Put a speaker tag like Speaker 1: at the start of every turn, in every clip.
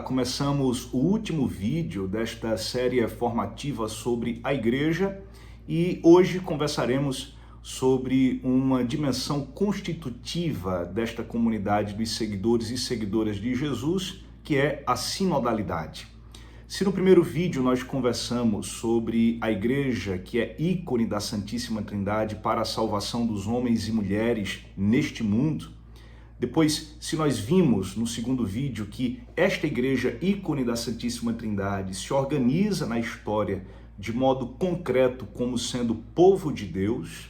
Speaker 1: Começamos o último vídeo desta série formativa sobre a igreja e hoje conversaremos sobre uma dimensão constitutiva desta comunidade dos seguidores e seguidoras de Jesus, que é a sinodalidade. Se no primeiro vídeo nós conversamos sobre a igreja, que é ícone da Santíssima Trindade para a salvação dos homens e mulheres neste mundo, depois, se nós vimos no segundo vídeo que esta igreja, ícone da Santíssima Trindade, se organiza na história de modo concreto como sendo povo de Deus,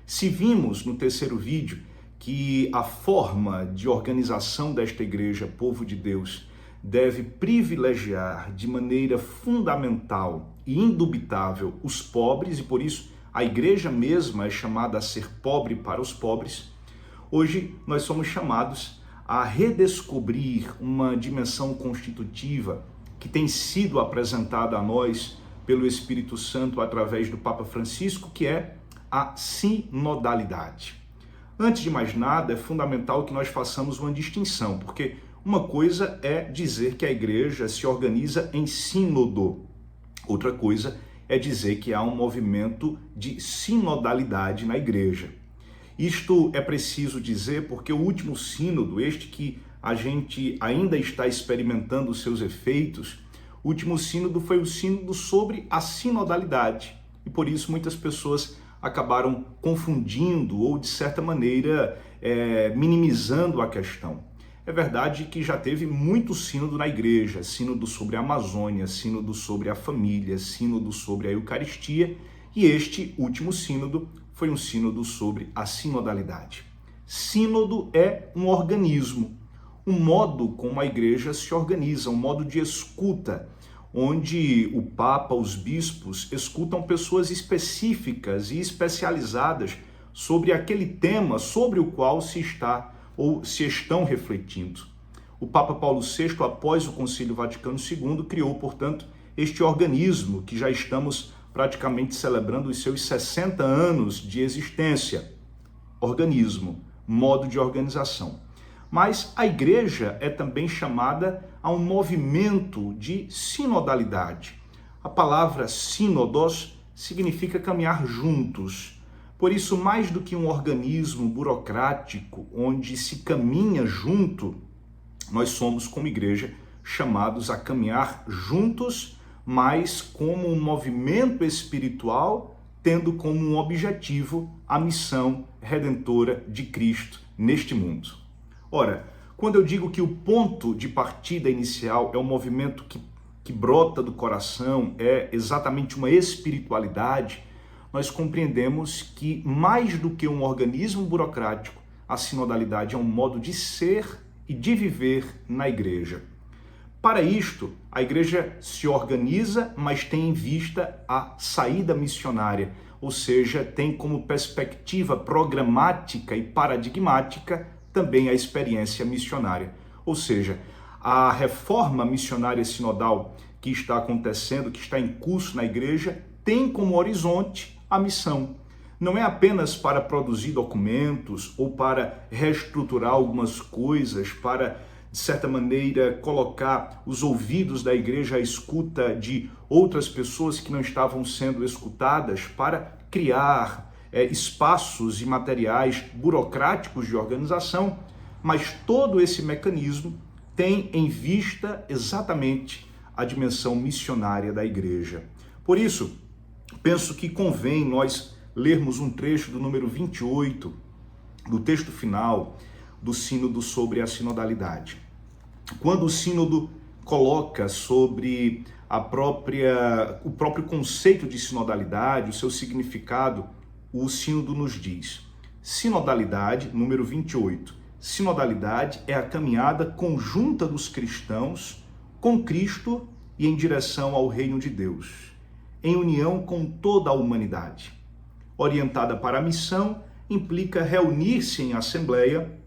Speaker 1: se vimos no terceiro vídeo que a forma de organização desta igreja, povo de Deus, deve privilegiar de maneira fundamental e indubitável os pobres, e por isso a igreja mesma é chamada a ser pobre para os pobres, hoje nós somos chamados a redescobrir uma dimensão constitutiva que tem sido apresentada a nós pelo Espírito Santo através do Papa Francisco, que é a sinodalidade. Antes de mais nada, é fundamental que nós façamos uma distinção, porque uma coisa é dizer que a igreja se organiza em sínodo, outra coisa é dizer que há um movimento de sinodalidade na igreja. Isto é preciso dizer porque o último sínodo, este que a gente ainda está experimentando os seus efeitos, o último sínodo foi o sínodo sobre a sinodalidade. E por isso muitas pessoas acabaram confundindo ou, de certa maneira, minimizando a questão. É verdade que já teve muito sínodo na igreja, sínodo sobre a Amazônia, sínodo sobre a família, sínodo sobre a Eucaristia, e este último sínodo foi um sínodo sobre a sinodalidade. Sínodo é um organismo, um modo como a igreja se organiza, um modo de escuta, onde o Papa, os bispos, escutam pessoas específicas e especializadas sobre aquele tema sobre o qual se está ou se estão refletindo. O Papa Paulo VI, após o Concílio Vaticano II, criou, portanto, este organismo que já estamos praticamente celebrando os seus 60 anos de existência. Organismo, modo de organização. Mas a igreja é também chamada a um movimento de sinodalidade. A palavra sínodos significa caminhar juntos. Por isso, mais do que um organismo burocrático onde se caminha junto, nós somos, como igreja, chamados a caminhar juntos, mas como um movimento espiritual, tendo como um objetivo a missão redentora de Cristo neste mundo. Ora, quando eu digo que o ponto de partida inicial é um movimento que brota do coração, é exatamente uma espiritualidade, nós compreendemos que, mais do que um organismo burocrático, a sinodalidade é um modo de ser e de viver na igreja. Para isto, a igreja se organiza, mas tem em vista a saída missionária, ou seja, tem como perspectiva programática e paradigmática também a experiência missionária. Ou seja, a reforma missionária sinodal que está acontecendo, que está em curso na igreja, tem como horizonte a missão. Não é apenas para produzir documentos ou para reestruturar algumas coisas, para, de certa maneira, colocar os ouvidos da igreja à escuta de outras pessoas que não estavam sendo escutadas, para criar espaços e materiais burocráticos de organização, mas todo esse mecanismo tem em vista exatamente a dimensão missionária da igreja. Por isso, penso que convém nós lermos um trecho do número 28, do texto final do sínodo sobre a sinodalidade. Quando o sínodo coloca sobre o próprio conceito de sinodalidade, o seu significado, o sínodo nos diz: sinodalidade, número 28, sinodalidade é a caminhada conjunta dos cristãos com Cristo e em direção ao reino de Deus, em união com toda a humanidade. Orientada para a missão, implica reunir-se em assembleia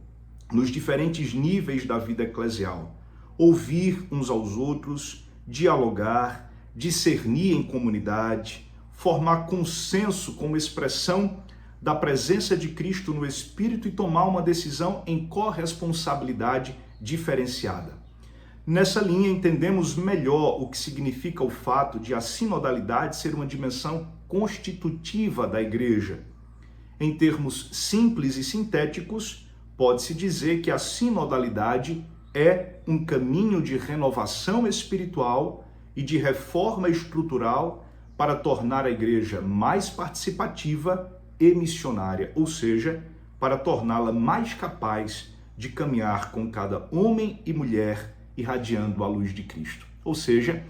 Speaker 1: nos diferentes níveis da vida eclesial, ouvir uns aos outros, dialogar, discernir em comunidade, formar consenso como expressão da presença de Cristo no Espírito e tomar uma decisão em corresponsabilidade diferenciada. Nessa linha, entendemos melhor o que significa o fato de a sinodalidade ser uma dimensão constitutiva da igreja. Em termos simples e sintéticos, pode-se dizer que a sinodalidade é um caminho de renovação espiritual e de reforma estrutural para tornar a igreja mais participativa e missionária, ou seja, para torná-la mais capaz de caminhar com cada homem e mulher irradiando a luz de Cristo. Ou seja,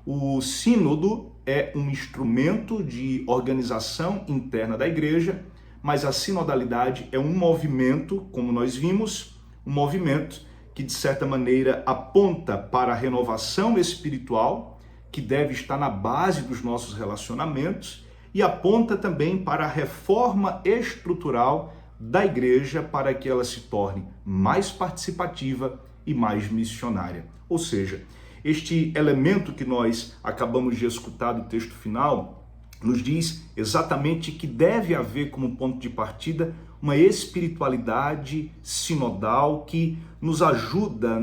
Speaker 1: o sínodo é um instrumento de organização interna da igreja, mas a sinodalidade é um movimento, como nós vimos, um movimento que de certa maneira aponta para a renovação espiritual, que deve estar na base dos nossos relacionamentos, e aponta também para a reforma estrutural da igreja para que ela se torne mais participativa e mais missionária. Ou seja, este elemento que nós acabamos de escutar do texto final nos diz exatamente que deve haver como ponto de partida uma espiritualidade sinodal que nos ajuda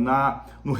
Speaker 1: no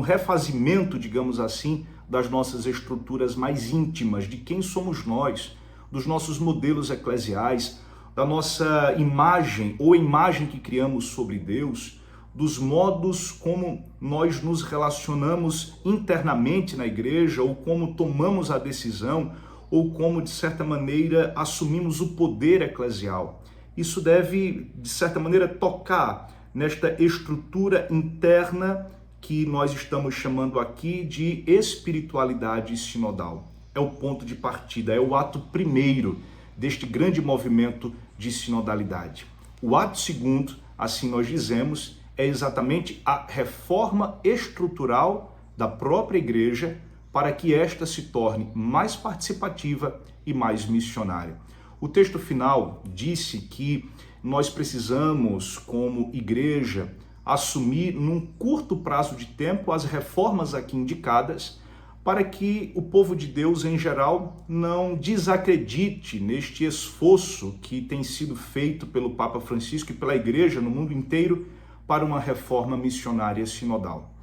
Speaker 1: refazimento, digamos assim, das nossas estruturas mais íntimas, de quem somos nós, dos nossos modelos eclesiais, da nossa imagem ou imagem que criamos sobre Deus, dos modos como nós nos relacionamos internamente na igreja, ou como tomamos a decisão, ou como, de certa maneira, assumimos o poder eclesial. Isso deve, de certa maneira, tocar nesta estrutura interna que nós estamos chamando aqui de espiritualidade sinodal. É o ponto de partida, é o ato primeiro deste grande movimento de sinodalidade. O ato segundo, assim nós dizemos, é exatamente a reforma estrutural da própria igreja para que esta se torne mais participativa e mais missionária. O texto final disse que nós precisamos, como igreja, assumir num curto prazo de tempo as reformas aqui indicadas para que o povo de Deus em geral não desacredite neste esforço que tem sido feito pelo Papa Francisco e pela igreja no mundo inteiro para uma reforma missionária sinodal.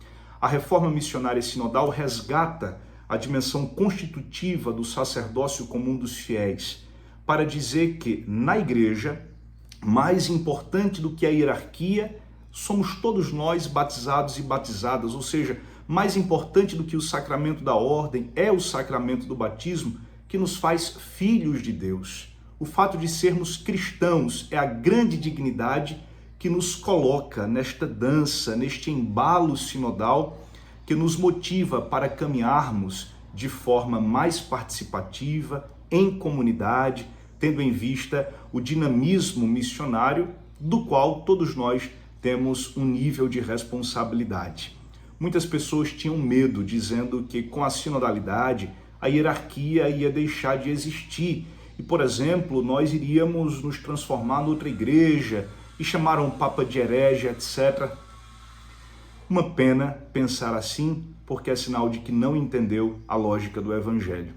Speaker 1: A reforma missionária sinodal resgata a dimensão constitutiva do sacerdócio comum dos fiéis, para dizer que na igreja, mais importante do que a hierarquia, somos todos nós batizados e batizadas, ou seja, mais importante do que o sacramento da ordem é o sacramento do batismo, que nos faz filhos de Deus. O fato de sermos cristãos é a grande dignidade que nos coloca nesta dança, neste embalo sinodal, que nos motiva para caminharmos de forma mais participativa, em comunidade, tendo em vista o dinamismo missionário, do qual todos nós temos um nível de responsabilidade. Muitas pessoas tinham medo, dizendo que com a sinodalidade a hierarquia ia deixar de existir e, por exemplo, nós iríamos nos transformar noutra igreja e chamaram o Papa de herege, etc. Uma pena pensar assim, porque é sinal de que não entendeu a lógica do Evangelho.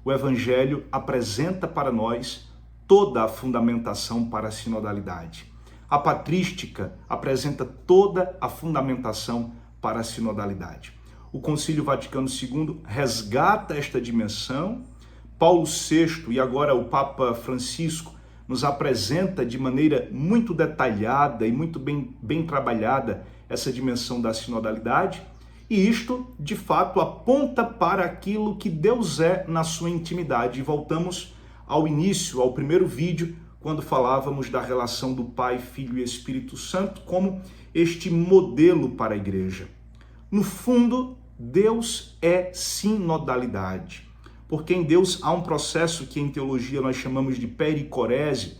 Speaker 1: O Evangelho apresenta para nós toda a fundamentação para a sinodalidade. A patrística apresenta toda a fundamentação para a sinodalidade. O Concílio Vaticano II resgata esta dimensão. Paulo VI e agora o Papa Francisco nos apresenta de maneira muito detalhada e muito bem trabalhada essa dimensão da sinodalidade, e isto, de fato, aponta para aquilo que Deus é na sua intimidade. E voltamos ao início, ao primeiro vídeo, quando falávamos da relação do Pai, Filho e Espírito Santo como este modelo para a igreja. No fundo, Deus é sinodalidade, porque em Deus há um processo que em teologia nós chamamos de pericorese,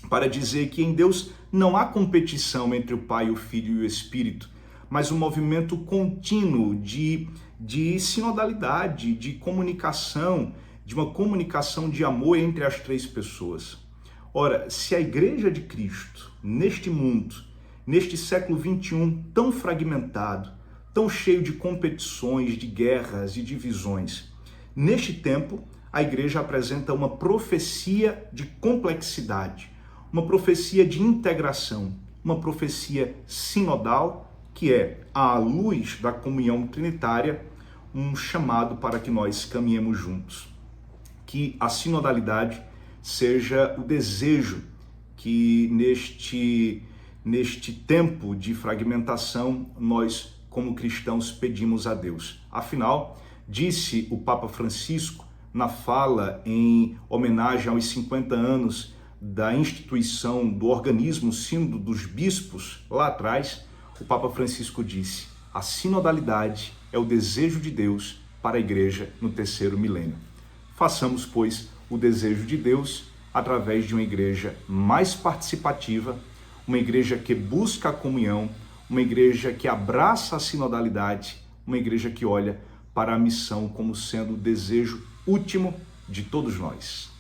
Speaker 1: para dizer que em Deus não há competição entre o Pai, o Filho e o Espírito, mas um movimento contínuo de sinodalidade, de comunicação, de uma comunicação de amor entre as três pessoas. Ora, se a Igreja de Cristo, neste mundo, neste século XXI tão fragmentado, tão cheio de competições, de guerras e divisões, neste tempo, a Igreja apresenta uma profecia de complexidade, uma profecia de integração, uma profecia sinodal que é, à luz da comunhão trinitária, um chamado para que nós caminhemos juntos. Que a sinodalidade seja o desejo que neste tempo de fragmentação nós, como cristãos, pedimos a Deus. Afinal, disse o Papa Francisco na fala em homenagem aos 50 anos da instituição do organismo Sínodo dos Bispos, lá atrás, o Papa Francisco disse: a sinodalidade é o desejo de Deus para a Igreja no terceiro milênio. Façamos, pois, o desejo de Deus através de uma igreja mais participativa, uma igreja que busca a comunhão, uma igreja que abraça a sinodalidade, uma igreja que olha para a missão como sendo o desejo último de todos nós.